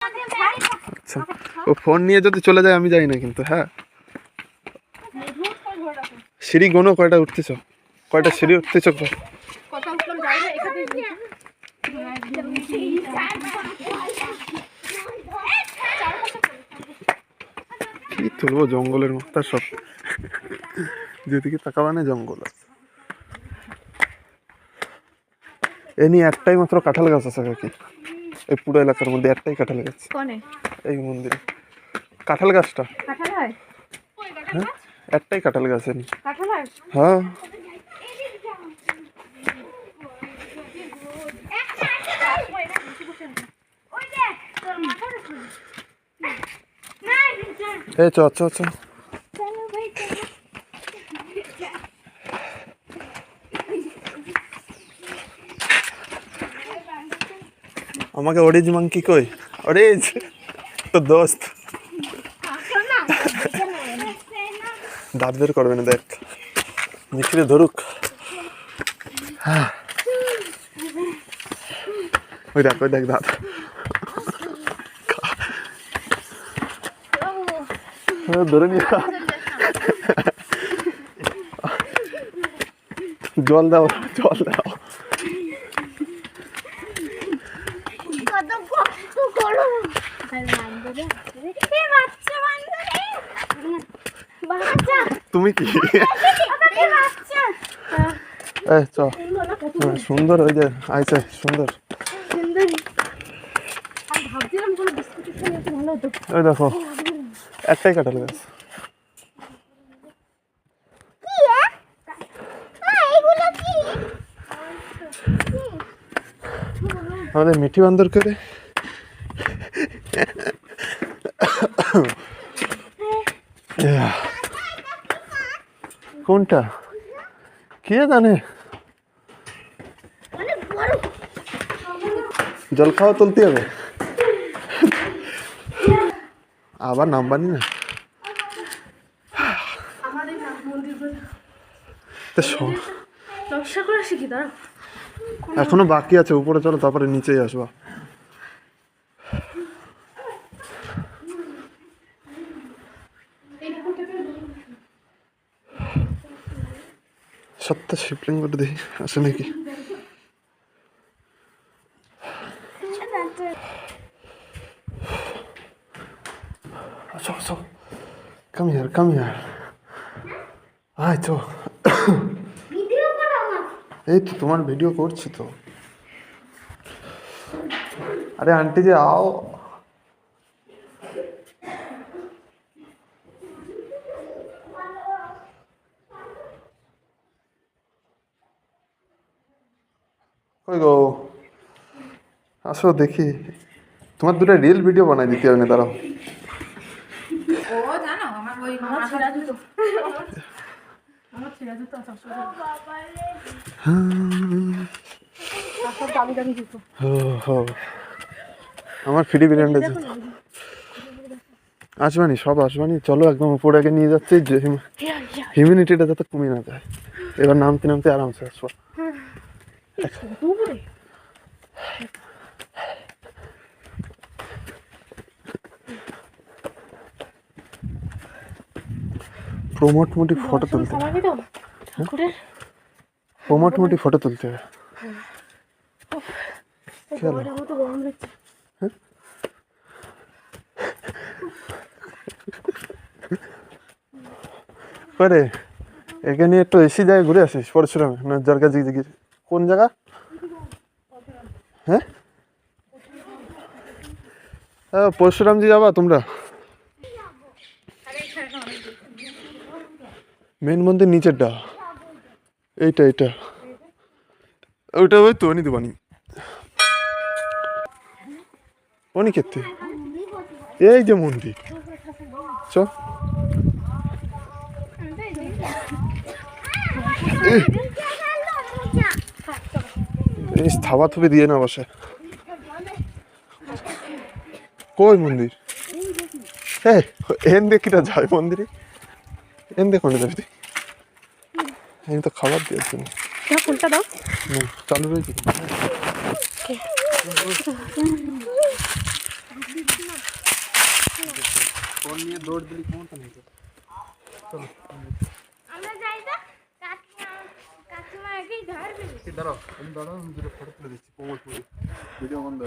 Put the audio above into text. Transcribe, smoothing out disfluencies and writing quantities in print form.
আচ্ছা, ও ফোন নিয়ে যদি চলে যায় আমি যাই না কিন্তু। হ্যাঁ, সিঁড়ি গোনো কয়টা উঠতেছ, কয়টা সিঁড়ি উঠতেছ? কি তুলবো, জঙ্গলের মাথা সব, যেদিকে তাকাবানে জঙ্গল আছে। এ নিয়ে একটাই মাত্র কাঁঠাল গাছ আছে নাকি এই পুরো এলাকার মধ্যে? একটাই কাঁঠাল গাছ এই মন্দিরে। কাঁঠাল গাছটা, হ্যাঁ একটাই কাঁঠাল গাছ। হ্যাঁ, এই চ চ চ। আমাকে অরিজ মাংকি কই? অরিজ তো দোস্ত দাঁত বের করবে না, দেখ মিছিলে ধরুক। ওই দেখ, ওই দেখ দাঁত ধরে নিয়ে। জল দাও, জল দাও। তুমি কি সুন্দর ওই যে আইসে সুন্দর। ওই দেখো একটাই কাঁঠাল গাছ। আমাদের মিঠি বান্দর করে কোনটা কে জানে? জল খাওয়া তুলতে হবে আবার নামবানি না। এখনো বাকি আছে, উপরে চলো তারপরে নিচেই আসবা। সত্য শিবলিঙ্গ দেখি আসে নাকি। আসো আসো, কাম হিয়ার, কাম হিয়ার। আয় তো, এই তো তোমার ভিডিও করছি তো। আরে আন্টি যে आओ। কই গো, আসো দেখি। তোমার দুটো রিল ভিডিও বানাই দিতে হবে না, দাঁড়াও। আমার ফ্রি ব্র্যান্ডে আসবানি, সব আসবানি। চলো একদম উপরে আগে নিয়ে যাচ্ছে, যে হিউম্যানিটিটা যাতে কমে না যায়। এবার নামতে নামতে আরামসে আসবো। প্রমোট মোটি ফটো তুলতে হবে, প্রমোট মোটি ফটো তুলতে হবে। করে এখানে একটু এসি জায়গায় ঘুরে আসিস পরশুরামে না জরকা জিগি? কোন জায়গা? হ্যাঁ পরশুরামজি যাবা তোমরা? মেন মন্দির নিচেরটা, এইটা এইটা ওইটা ওই তো অনি দেবানি অনি ক্ষেত্রে এই যে মন্দির। চ থাবা থুবি দিয়ে না বসে। কই মন্দির? হ্যাঁ এন দেখিটা যায় মন্দিরে, এন দেখো যাবি আমি তো খাবার দিয়েছি না, চালু রয়েছে। দৌড় দিলি কেমনটা নেই চলো আমরা যাই তো কাকিমা আগেই ধরবে দাঁড়াও আমি দুটো ফটো তুলে দিচ্ছি কোমল ভিডিও বন্ধ